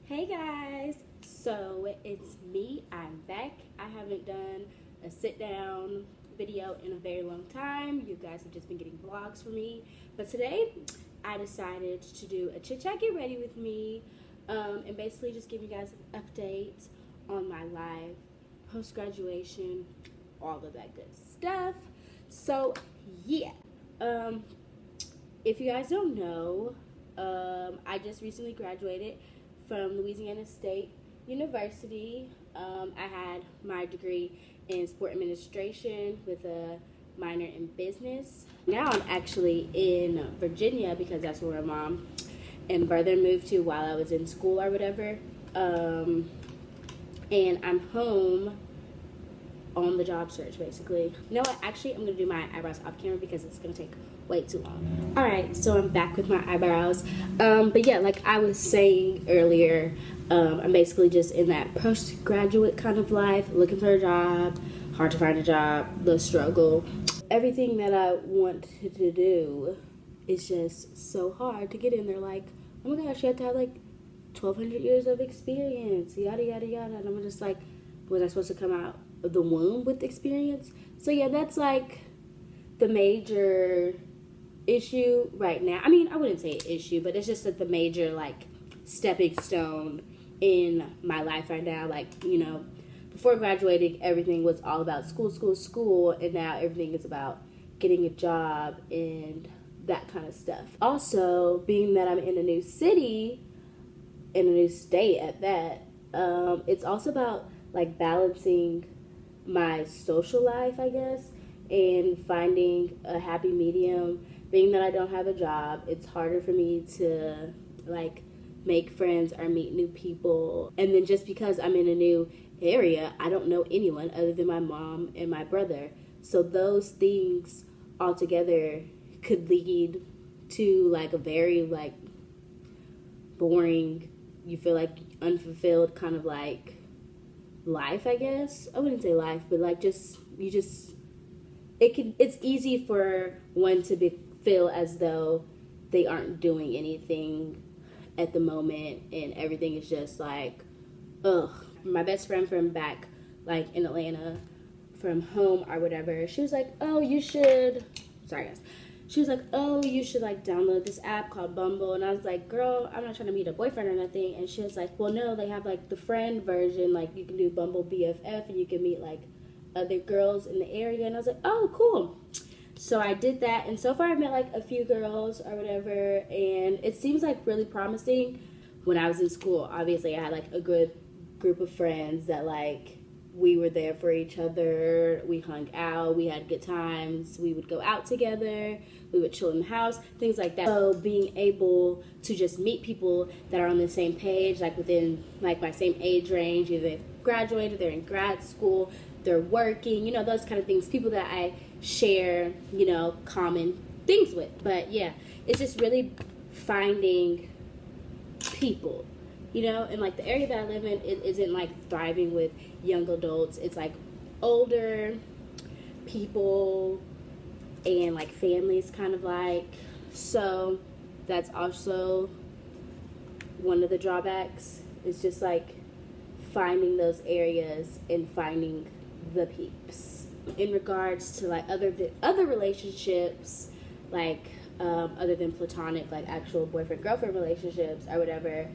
Hey guys, so it's me. I'm back. I haven't done a sit down video in a very long time. You guys have just been getting vlogs from me, but today I decided to do a chit chat, get ready with me, and basically just give you guys an update on my life, post graduation, all of that good stuff. So yeah, if you guys don't know, I just recently graduated from Louisiana State University. I had my degree in sport administration with a minor in business. Now I'm actually in Virginia because that's where my mom and brother moved to while I was in school or whatever. And I'm home on the job search basically. You know what, actually I'm gonna do my eyebrows off camera because it's gonna take way too long. Alright, so I'm back with my eyebrows. But yeah, like I was saying earlier, I'm basically just in that postgraduate kind of life, looking for a job, hard to find a job, the struggle. Everything that I wanted to do is just so hard to get in there. Like, oh my gosh, you have to have like 1,200 years of experience, yada yada yada. And I'm just like, was I supposed to come out of the womb with experience? So yeah, that's like the major issue right now. I mean, I wouldn't say issue, but it's just that the major like stepping stone in my life right now. Like, you know, before graduating, everything was all about school, and now everything is about getting a job and that kind of stuff. Also, being that I'm in a new city, in a new state at that, it's also about like balancing my social life, I guess, and finding a happy medium. Being that I don't have a job, it's harder for me to like make friends or meet new people. And then just because I'm in a new area, I don't know anyone other than my mom and my brother. So those things all together could lead to like a very like boring, you feel like unfulfilled kind of like life, I guess. I wouldn't say life, but like it's easy for one to feel as though they aren't doing anything at the moment and everything is just like, ugh. My best friend from back like in Atlanta from home or whatever, she was like, oh, you should, sorry guys, she was like, oh, you should like download this app called Bumble. And I was like, girl, I'm not trying to meet a boyfriend or nothing. And she was like, well, no, they have like the friend version, like you can do Bumble BFF and you can meet like other girls in the area. And I was like, oh, cool. So I did that, and so far I've met like a few girls or whatever, and it seems like really promising. When I was in school, obviously I had like a good group of friends that like we were there for each other, we hung out, we had good times, we would go out together, we would chill in the house, things like that. So being able to just meet people that are on the same page, like within like my same age range, either they've graduated, they're in grad school, they're working, you know, those kind of things, people that I share, you know, common things with. But yeah, it's just really finding people, you know, and like the area that I live in, it isn't like thriving with young adults. It's like older people and like families kind of like. So that's also one of the drawbacks. It's just like finding those areas and finding the peeps. In regards to like other relationships, like other than platonic, like actual boyfriend-girlfriend relationships or whatever,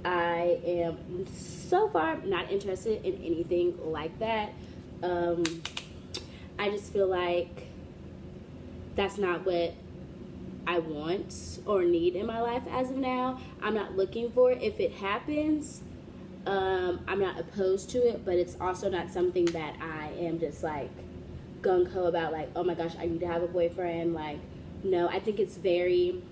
I am so far not interested in anything like that. I just feel like that's not what I want or need in my life as of now. I'm not looking for it. If it happens, I'm not opposed to it, but it's also not something that I am just like gung-ho about, like, oh my gosh, I need to have a boyfriend. Like, no, I think it's very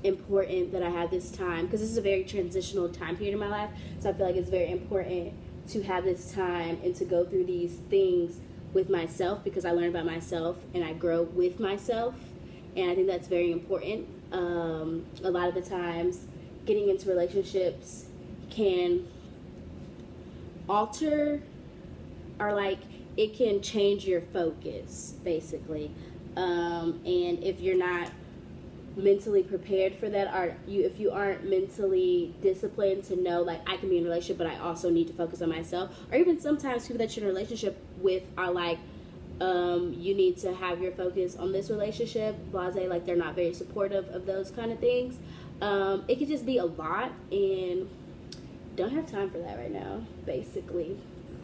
important that I have this time, because this is a very transitional time period in my life, so I feel like it's very important to have this time and to go through these things with myself, because I learn about myself and I grow with myself, and I think that's very important. A lot of the times getting into relationships can alter or like it can change your focus basically, and if you're not mentally prepared for that, or if you aren't mentally disciplined to know, like, I can be in a relationship but I also need to focus on myself. Or even sometimes people that you're in a relationship with are like, you need to have your focus on this relationship, blase, like they're not very supportive of those kind of things. It could just be a lot, and don't have time for that right now, basically.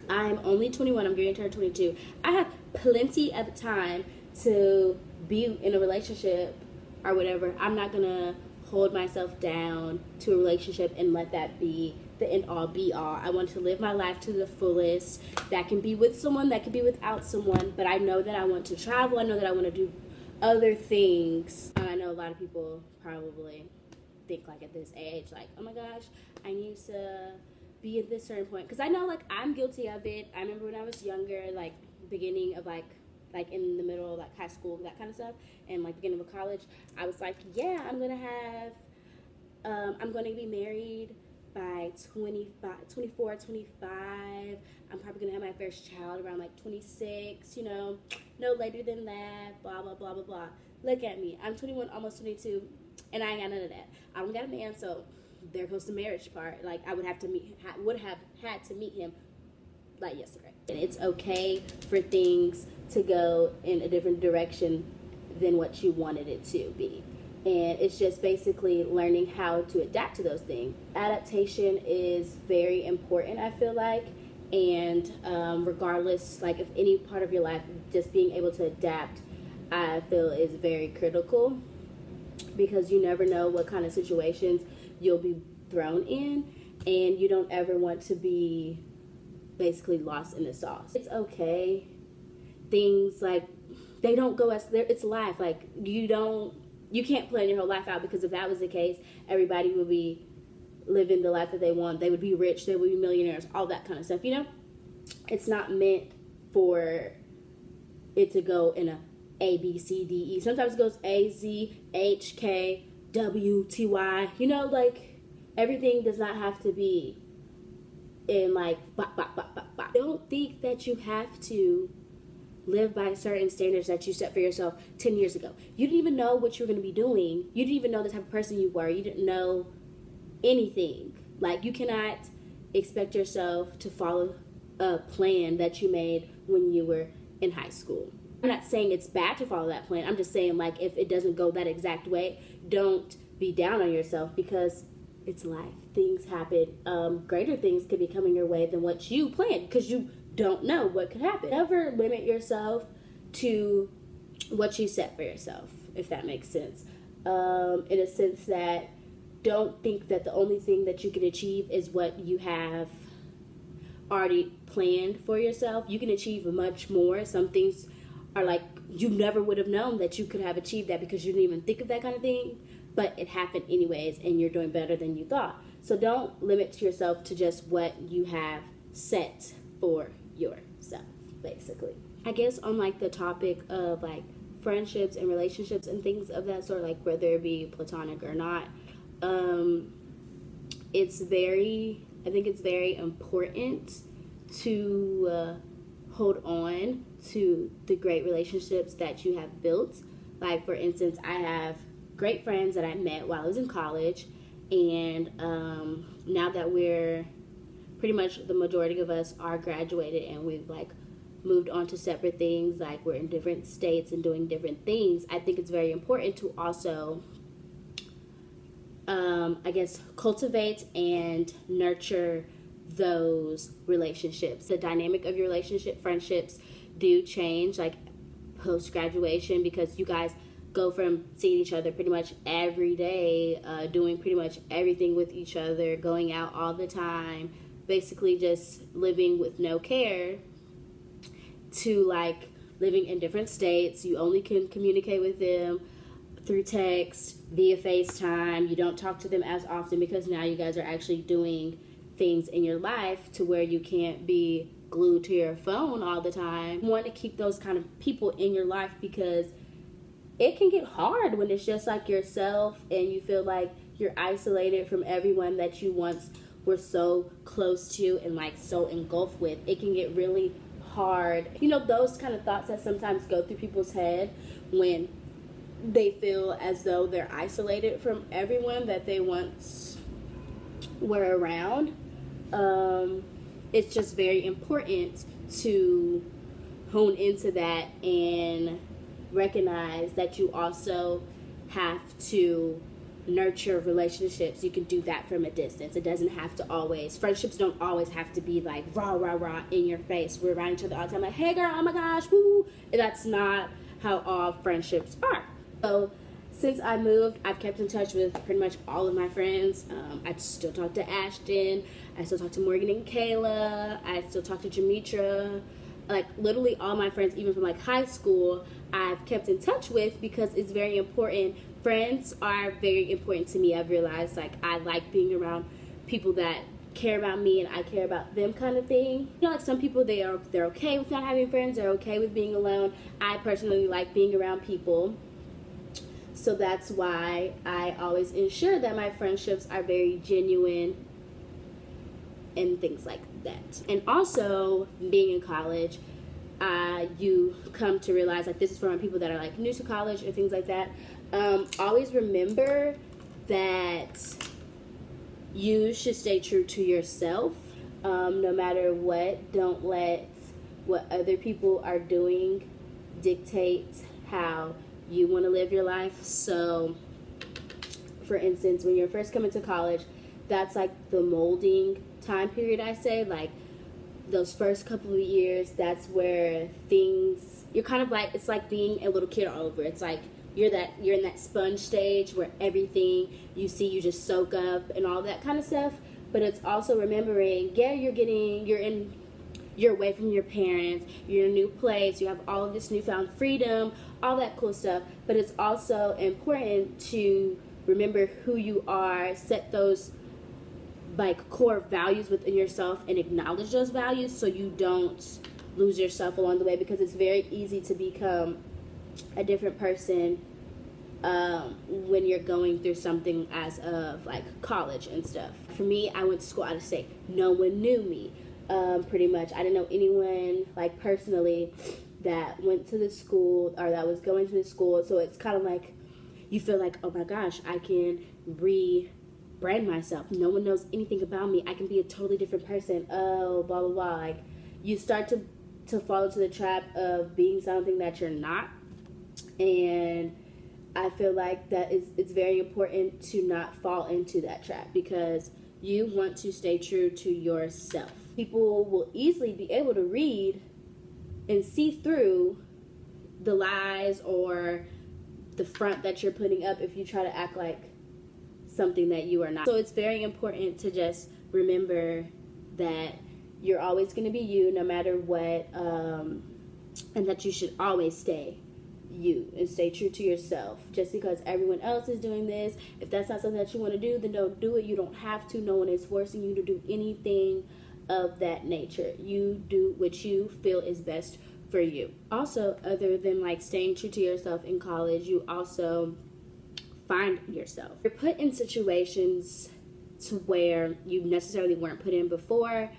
I'm only 21, I'm getting to turn 22. I have plenty of time to be in a relationship or whatever. I'm not gonna hold myself down to a relationship and let that be the end all be all. I want to live my life to the fullest. That can be with someone, that can be without someone, but I know that I want to travel. I know that I want to do other things. I know a lot of people probably think, like, at this age, like, oh my gosh, I need to be at this certain point, because I know, like, I'm guilty of it. I remember when I was younger, like, beginning of like in the middle of like high school, that kind of stuff, and like beginning of college, I was like, yeah, I'm gonna be married by 24, 25. I'm probably gonna have my first child around like 26, you know, no later than that, blah blah blah blah blah. Look at me, I'm 21, almost 22, and I ain't got none of that. I don't got a man, so there goes the marriage part. Like, I would have had to meet him like yesterday. And it's okay for things to go in a different direction than what you wanted it to be. And it's just basically learning how to adapt to those things. Adaptation is very important, I feel like. And regardless, like, of any part of your life, just being able to adapt, I feel, is very critical, because you never know what kind of situations you'll be thrown in, and you don't ever want to be basically lost in the sauce. It's okay. Things, like, they don't go as there. It's life. Like, you can't plan your whole life out, because if that was the case, everybody would be living the life that they want. They would be rich, they would be millionaires, all that kind of stuff, you know? It's not meant for it to go in A, B, C, D, E. Sometimes it goes A, Z, H, K, W, T, Y. You know, like, everything does not have to be in, like, bop, bop, bop, bop, bop. Don't think that you have to live by certain standards that you set for yourself 10 years ago. You didn't even know what you were going to be doing. You didn't even know the type of person you were. You didn't know anything. Like, you cannot expect yourself to follow a plan that you made when you were in high school. I'm not saying it's bad to follow that plan. I'm just saying, like, if it doesn't go that exact way, don't be down on yourself, because it's life. Things happen. Greater things could be coming your way than what you planned, because you don't know what could happen. Never limit yourself to what you set for yourself, if that makes sense. In a sense that, don't think that the only thing that you can achieve is what you have already planned for yourself. You can achieve much more. Some things are like, you never would have known that you could have achieved that, because you didn't even think of that kind of thing, but it happened anyways, and you're doing better than you thought. So don't limit yourself to just what you have set for yourself, basically. I guess on, like, the topic of, like, friendships and relationships and things of that sort, like, whether it be platonic or not, I think it's very important to hold on to the great relationships that you have built. Like, for instance, I have great friends that I met while I was in college, and now that we're pretty much, the majority of us are graduated and we've, like, moved on to separate things, like, we're in different states and doing different things, I think it's very important to also I guess, cultivate and nurture those relationships. The dynamic of your relationship, friendships, do change, like, post-graduation, because you guys go from seeing each other pretty much every day, doing pretty much everything with each other, going out all the time, basically just living with no care, to, like, living in different states. You only can communicate with them through text, via FaceTime. You don't talk to them as often, because now you guys are actually doing things in your life to where you can't be glued to your phone all the time. You want to keep those kind of people in your life, because it can get hard when it's just like yourself and you feel like you're isolated from everyone that you once were so close to and, like, so engulfed with. It can get really hard. You know, those kind of thoughts that sometimes go through people's head when they feel as though they're isolated from everyone that they once were around. It's just very important to hone into that and recognize that you also have to nurture relationships. You can do that from a distance. It doesn't have to always, friendships don't always have to be like rah, rah, rah in your face. We're around each other all the time like, hey girl, oh my gosh, woo. That's not how all friendships are. So since I moved, I've kept in touch with pretty much all of my friends. I still talk to Ashton. I still talk to Morgan and Kayla. I still talk to Jamitra. Like literally all my friends, even from like high school, I've kept in touch with because it's very important. Friends are very important to me. I've realized like I like being around people that care about me and I care about them kind of thing. You know, like some people, they're okay with not having friends. They're okay with being alone. I personally like being around people. So that's why I always ensure that my friendships are very genuine and things like that. And also, being in college, you come to realize, like, this is for my people that are, like, new to college or things like that. Always remember that you should stay true to yourself, no matter what. Don't let what other people are doing dictate how you want to live your life. So, for instance, when you're first coming to college, that's like the molding time period, I say. Like those first couple of years, that's where things, you're kind of like, it's like being a little kid all over. It's like you're in that sponge stage where everything you see you just soak up and all that kind of stuff. But it's also remembering, yeah, you're away from your parents, you're in a new place, you have all of this newfound freedom, all that cool stuff. But it's also important to remember who you are, set those like core values within yourself and acknowledge those values so you don't lose yourself along the way, because it's very easy to become a different person when you're going through something as of like college and stuff. For me, I went to school out of state. No one knew me. Pretty much. I didn't know anyone like personally that went to the school or that was going to the school. So it's kind of like you feel like, oh my gosh, I can rebrand myself. No one knows anything about me. I can be a totally different person. Oh, blah, blah, blah. Like you start to fall into the trap of being something that you're not. And I feel like it's very important to not fall into that trap, because you want to stay true to yourself. People will easily be able to read and see through the lies or the front that you're putting up if you try to act like something that you are not. So it's very important to just remember that you're always going to be you no matter what, and that you should always stay you and stay true to yourself. Just because everyone else is doing this, if that's not something that you want to do, then don't do it. You don't have to. No one is forcing you to do anything of that nature. You do what you feel is best for you. Also, other than like staying true to yourself in college, you also find yourself. You're put in situations to where you necessarily weren't put in before,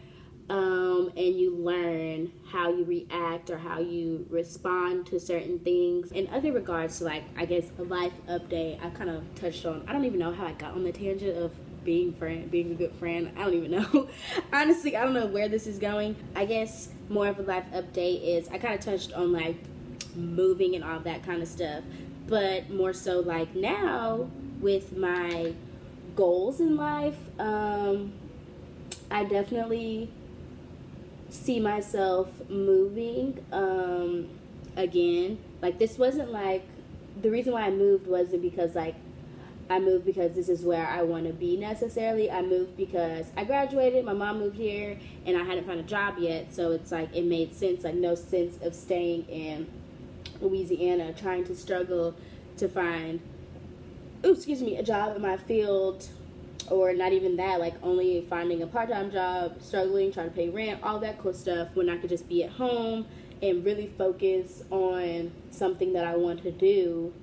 and you learn how you react or how you respond to certain things. In other regards, like I guess a life update, I kind of touched on. I don't even know how I got on the tangent of being a good friend. I don't even know. Honestly, I don't know where this is going. I guess more of a life update is I kind of touched on like moving and all that kind of stuff, but more so like now with my goals in life, I definitely see myself moving again. Like this wasn't like, the reason why I moved wasn't because like I moved because this is where I want to be necessarily. I moved because I graduated, my mom moved here, and I hadn't found a job yet. So it's like it made sense, like no sense of staying in Louisiana trying to struggle to find a job in my field, or not even that, like only finding a part-time job, struggling, trying to pay rent, all that cool stuff, when I could just be at home and really focus on something that I want to do,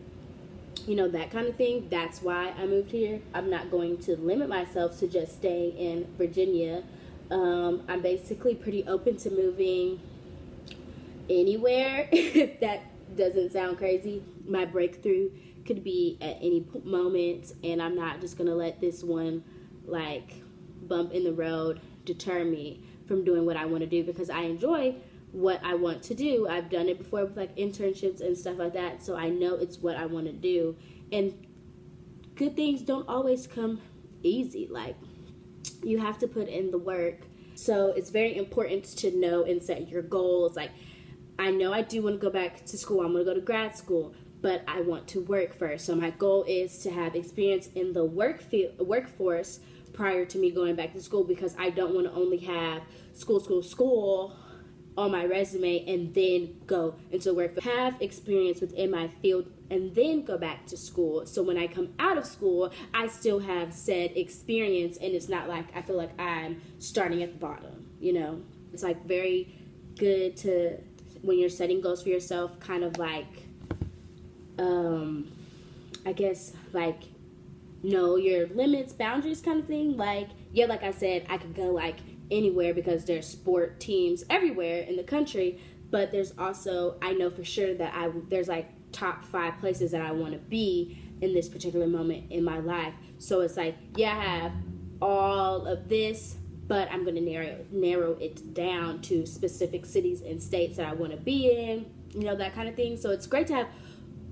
you know, that kind of thing. That's why I moved here. I'm not going to limit myself to just staying in Virginia. I'm basically pretty open to moving anywhere that doesn't sound crazy. My breakthrough could be at any moment, and I'm not just gonna let this one like bump in the road deter me from doing what I want to do, because I enjoy what I want to do. I've done it before with like internships and stuff like that, so I know it's what I want to do. And good things don't always come easy. Like, you have to put in the work. So it's very important to know and set your goals. Like, I know I do want to go back to school. I'm going to go to grad school, but I want to work first. So my goal is to have experience in the workforce prior to me going back to school, because I don't want to only have school on my resume and then go into work. Have experience within my field and then go back to school. So when I come out of school, I still have said experience, and it's not like I feel like I'm starting at the bottom, you know? It's like very good to, when you're setting goals for yourself, kind of like, I guess, like, know your limits, boundaries kind of thing. Like, yeah, like I said, I could go like anywhere because there's sport teams everywhere in the country, but there's also, I know for sure that there's like top 5 places that I want to be in this particular moment in my life. So it's like, yeah, I have all of this, but I'm going to narrow it down to specific cities and states that I want to be in, you know, that kind of thing. So it's great to have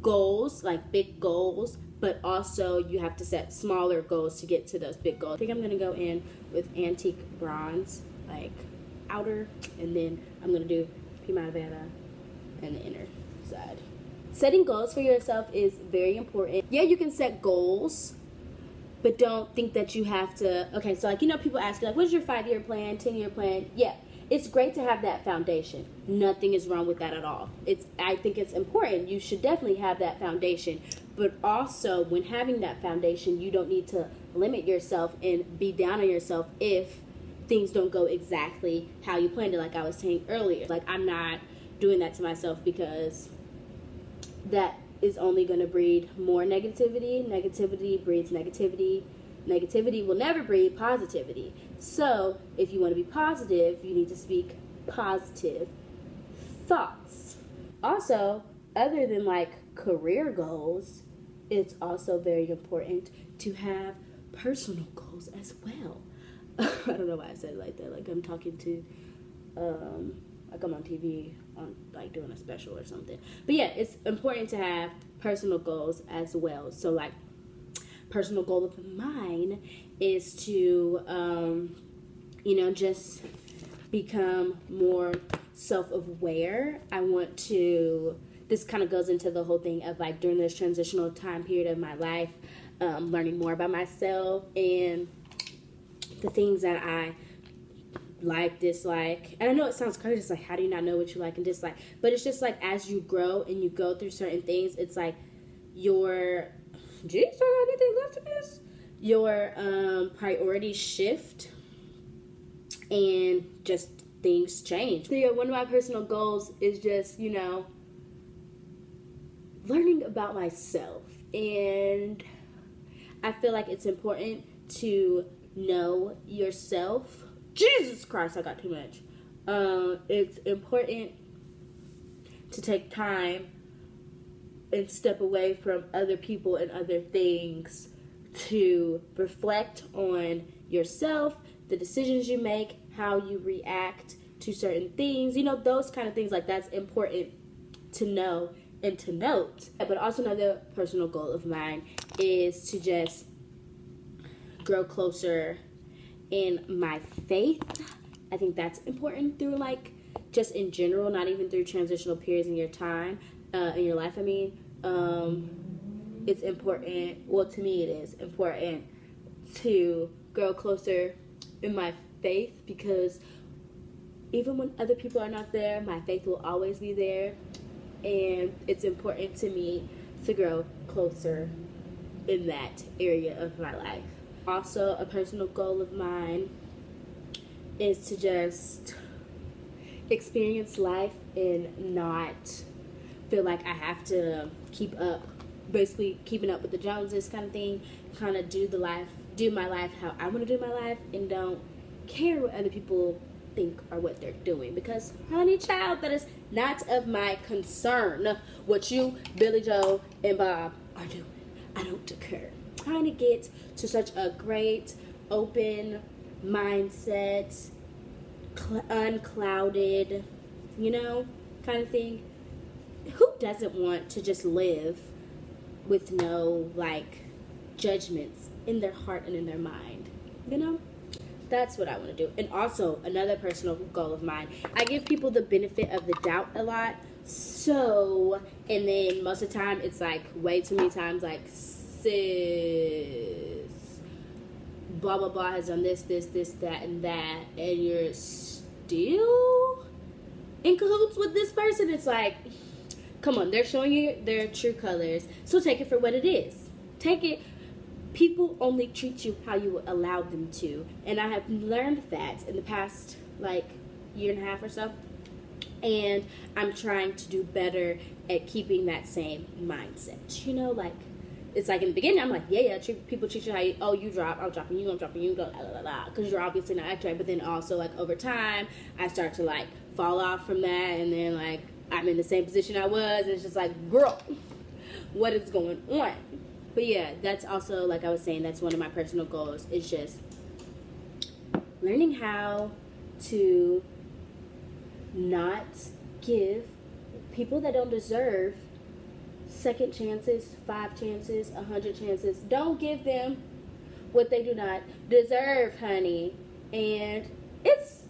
goals, like big goals, but also you have to set smaller goals to get to those big goals. I think I'm going to go in with antique bronze, like outer, and then I'm going to do primavera and the inner side. Setting goals for yourself is very important. Yeah, you can set goals, but don't think that you have to, okay, so like, you know, people ask you, like, what's your 5-year plan, 10-year plan? Yeah, it's great to have that foundation. Nothing is wrong with that at all. I think it's important. You should definitely have that foundation. But also, when having that foundation, you don't need to limit yourself and be down on yourself if things don't go exactly how you planned it, like I was saying earlier. Like, I'm not doing that to myself, because that is only going to breed more negativity. Negativity breeds negativity. Negativity will never breed positivity. So, if you want to be positive, you need to speak positive thoughts. Also, other than like career goals, it's also very important to have personal goals as well. I don't know why I said it like that. Like I'm talking to, like I'm on TV, on like doing a special or something. But yeah, it's important to have personal goals as well. So like, personal goal of mine is to, you know, just become more self-aware. I want to, this kind of goes into the whole thing of like during this transitional time period of my life, learning more about myself and the things that I like, dislike. And I know it sounds crazy. It's like, how do you not know what you like and dislike? But it's just like, as you grow and you go through certain things, it's like your, geez, do I got anything left in this? Your priorities shift and just things change. So yeah, one of my personal goals is just, you know, learning about myself. And I feel like it's important to know yourself. Jesus Christ, I got too much. It's important to take time and step away from other people and other things to reflect on yourself, the decisions you make, how you react to certain things, you know, those kind of things. Like, that's important to know and to note. But also another personal goal of mine is to just grow closer in my faith. I think that's important through, like, just in general, not even through transitional periods in your time, in your life. I mean, it's important, well, to me it is important to grow closer in my faith, because even when other people are not there, my faith will always be there. And it's important to me to grow closer in that area of my life. Also, a personal goal of mine is to just experience life and not feel like I have to keep up, basically keeping up with the Joneses kind of thing, kind of do my life how I want to do my life, and don't care what other people think or what they're doing. Because, honey child, that is not of my concern what you, Billy Joe, and Bob are doing. I don't care. Trying to get to such a great, open mindset, unclouded, you know, kind of thing. Who doesn't want to just live with no, like, judgments in their heart and in their mind, you know? That's what I want to do. And also, another personal goal of mine, I give people the benefit of the doubt a lot. So, and then most of the time, it's like way too many times, like, sis, blah, blah, blah has done this, that, and that, and you're still in cahoots with this person. It's like, come on, they're showing you their true colors. So take it for what it is. Take it. People only treat you how you allow them to. And I have learned that in the past, like, year and a half or so. And I'm trying to do better at keeping that same mindset. You know, like, it's like in the beginning, I'm like, yeah, people treat you how you, oh, you drop, I'm dropping you, I'm dropping you, blah, blah, blah, because you're obviously not acting right. But then also, like, over time, I start to, like, fall off from that. And then, like, I'm in the same position I was. And it's just like, girl, what is going on? But yeah, that's also, like I was saying, that's one of my personal goals, is just learning how to not give people that don't deserve second chances, 5 chances, 100 chances. Don't give them what they do not deserve, honey. And it's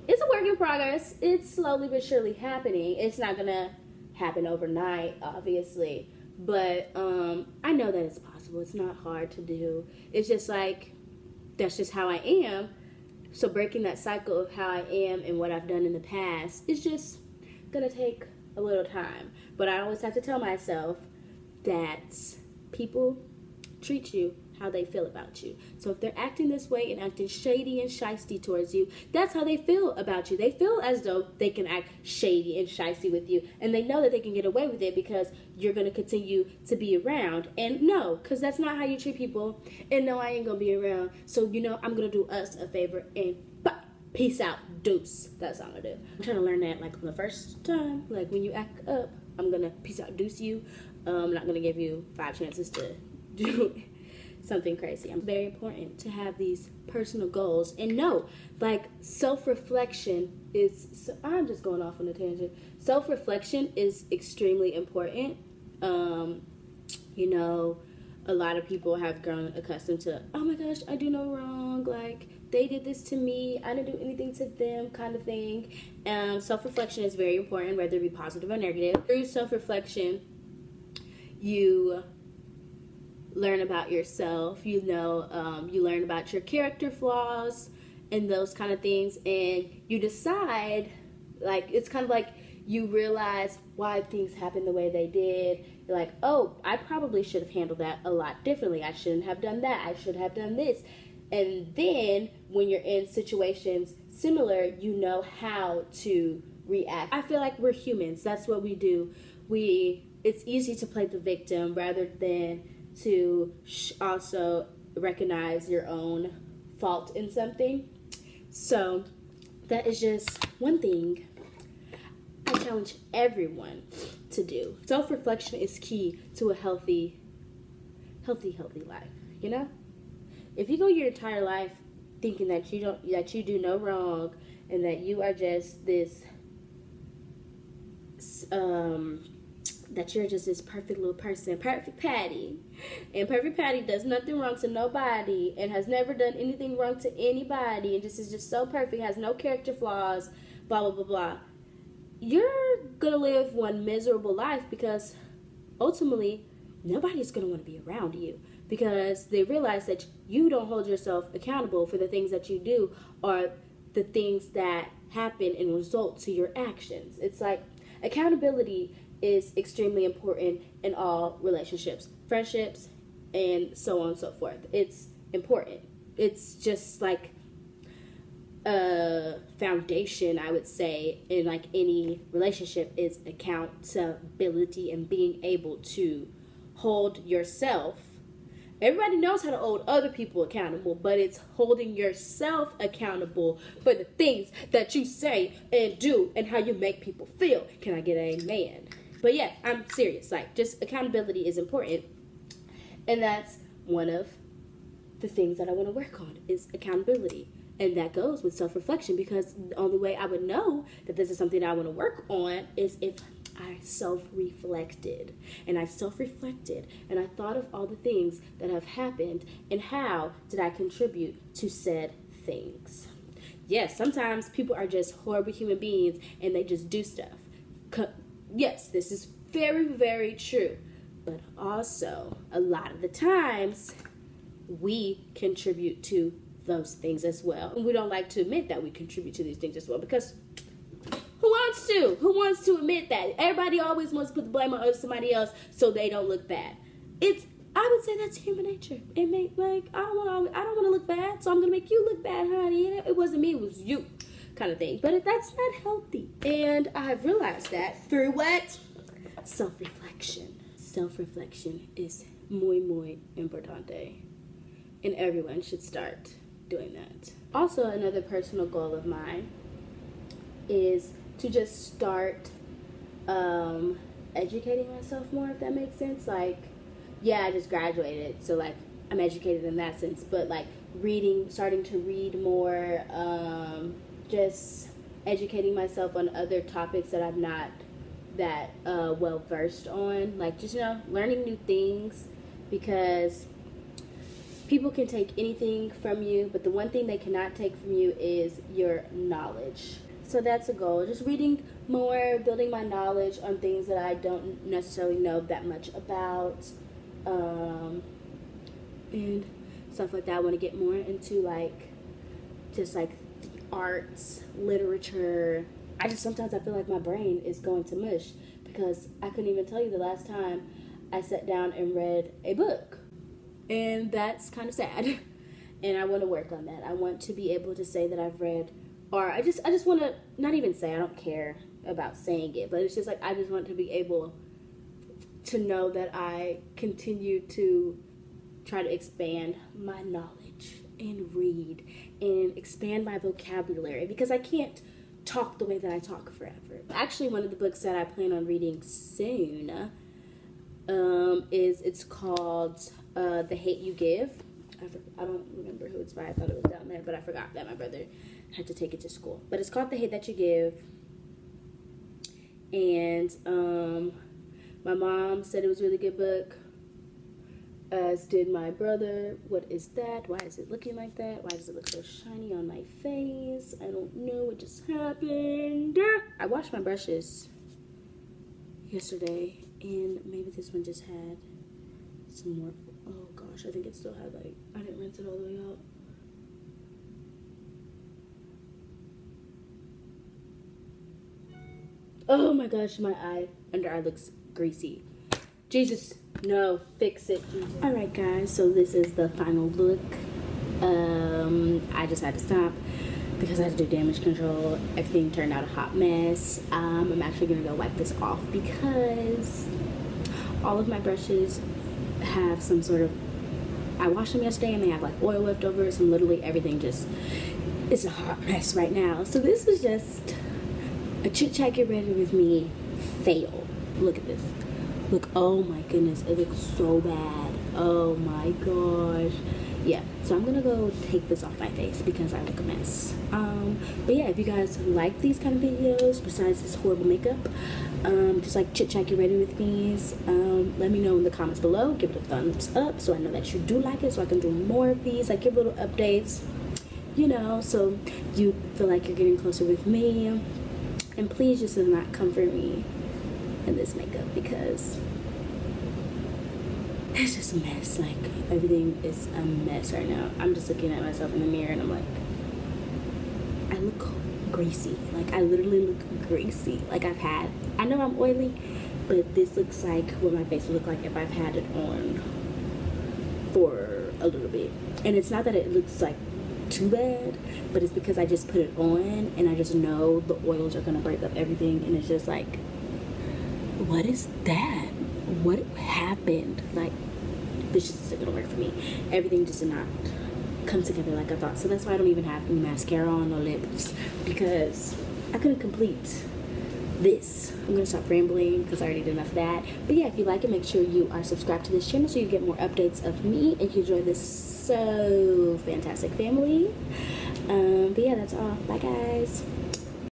a work in progress. It's slowly but surely happening. It's not gonna happen overnight, obviously. But I know that it's possible. It's not hard to do. It's just like, that's just how I am. So breaking that cycle of how I am and what I've done in the past is just going to take a little time. But I always have to tell myself that people treat you how they feel about you. So if they're acting this way and acting shady and shysty towards you, that's how they feel about you. They feel as though they can act shady and shysty with you, and they know that they can get away with it because you're going to continue to be around. And no, because that's not how you treat people. And no, I ain't going to be around. So, you know, I'm going to do us a favor and peace out, deuce. That's all I'm going to do. I'm trying to learn that, like, the first time. Like, when you act up, I'm going to peace out, deuce you. I'm not going to give you 5 chances to do something crazy. I'm very important to have these personal goals. And no, like, self-reflection is, so I'm just going off on a tangent. Self-reflection is extremely important. You know, a lot of people have grown accustomed to, oh my gosh, I do no wrong. Like, they did this to me. I didn't do anything to them, kind of thing. Self-reflection is very important, whether it be positive or negative. Through self-reflection, you learn about yourself, you know, you learn about your character flaws and those kind of things, and you decide, like, it's kind of like you realize why things happened the way they did. You're like, oh, I probably should have handled that a lot differently. I shouldn't have done that. I should have done this. And then when you're in situations similar, you know how to react. I feel like we're humans. That's what we do. It's easy to play the victim rather than to also recognize your own fault in something. So that is just one thing I challenge everyone to do. Self-reflection is key to a healthy life, you know? If you go your entire life thinking that you do no wrong and that you are just this that you're just this perfect little person, perfect Patty, and perfect Patty does nothing wrong to nobody and has never done anything wrong to anybody and just is just so perfect, has no character flaws, blah, blah, blah, blah. You're going to live one miserable life because ultimately nobody's going to want to be around you because they realize that you don't hold yourself accountable for the things that you do or the things that happen and result to your actions. It's like accountability is extremely important in all relationships, friendships, and so on and so forth. It's important. It's just like a foundation, I would say, in like any relationship is accountability and being able to hold yourself Everybody knows how to hold other people accountable, but it's holding yourself accountable for the things that you say and do and how you make people feel. Can I get an amen? But yeah, I'm serious. Like, just accountability is important. And that's one of the things that I want to work on is accountability. And that goes with self-reflection, because the only way I would know that this is something that I want to work on is if I self-reflected. And I self-reflected and I thought of all the things that have happened and how did I contribute to said things. Yes, sometimes people are just horrible human beings and they just do stuff. Yes, this is very, very true. But also, a lot of the times, we contribute to those things as well. And we don't like to admit that we contribute to these things as well, because who wants to? Who wants to admit that? Everybody always wants to put the blame on somebody else so they don't look bad. I would say that's human nature. I don't want to look bad, so I'm gonna make you look bad, honey. It wasn't me, it was you, kind of thing. But that's not healthy. And I've realized that through what? Self-reflection. Self-reflection is muy importante, and everyone should start doing that. Also, another personal goal of mine is to just start educating myself more, if that makes sense. Like, yeah, I just graduated, so like I'm educated in that sense, but like starting to read more, just educating myself on other topics that I'm not that well versed on, like just learning new things, because people can take anything from you, but the one thing they cannot take from you is your knowledge. So that's a goal, just reading more, building my knowledge on things that I don't necessarily know that much about, and stuff like that. I want to get more into just the arts, literature. Sometimes I feel like my brain is going to mush, because I couldn't even tell you the last time I sat down and read a book. And that's kind of sad. And I want to work on that. I want to be able to say that I've read, or I just want to not even say, I don't care about saying it, but it's just like I just want to be able to know that I continue to try to expand my knowledge and read and expand my vocabulary, because I can't talk the way that I talk forever. Actually, one of the books that I plan on reading soon it's called The Hate You Give. I don't remember who it's by. I thought it was down there, but I forgot that my brother had to take it to school. But it's called The Hate That You Give. And my mom said it was a really good book, as did my brother. What is that? Why is it looking like that? Why does it look so shiny on my face? I don't know what just happened. I washed my brushes yesterday, and maybe this one just had some more. Oh gosh, I think it still had I didn't rinse it all the way out. Oh my gosh, my under eye looks greasy. Jesus, no, fix it, Jesus. All right, guys, so this is the final look. I just had to stop because I had to do damage control. Everything turned out a hot mess. I'm actually gonna go wipe this off because all of my brushes have some sort of, I washed them yesterday and they have oil left over, so literally everything just, it's a hot mess right now. So this was just a Chit Chat Get Ready With Me fail. Look at this. Look, oh my goodness, it looks so bad. Oh my gosh. Yeah, so I'm gonna go take this off my face because I look a mess. But yeah, if you guys like these kind of videos, besides this horrible makeup, just like Chit Chat Get Ready With Me's, let me know in the comments below. Give it a thumbs up so I know that you do like it, so I can do more of these. I give little updates, so you feel like you're getting closer with me. And please just do not comfort me in this makeup because it's just a mess. Everything is a mess right now. I'm just looking at myself in the mirror and I'm like, I look greasy. I literally look greasy. I know I'm oily, but this looks like what my face would look like if I've had it on for a little bit. And it's not that it looks too bad, but it's because I just put it on and I just know the oils are gonna break up everything, and it's just what is that? What happened? this just isn't gonna work for me. Everything just did not come together like I thought. So that's why I don't even have any mascara on or lips, because I couldn't complete this. I'm gonna stop rambling because I already did enough of that. But yeah, if you like it, make sure you are subscribed to this channel so you get more updates of me and you enjoy this so fantastic family. But yeah, that's all. Bye guys.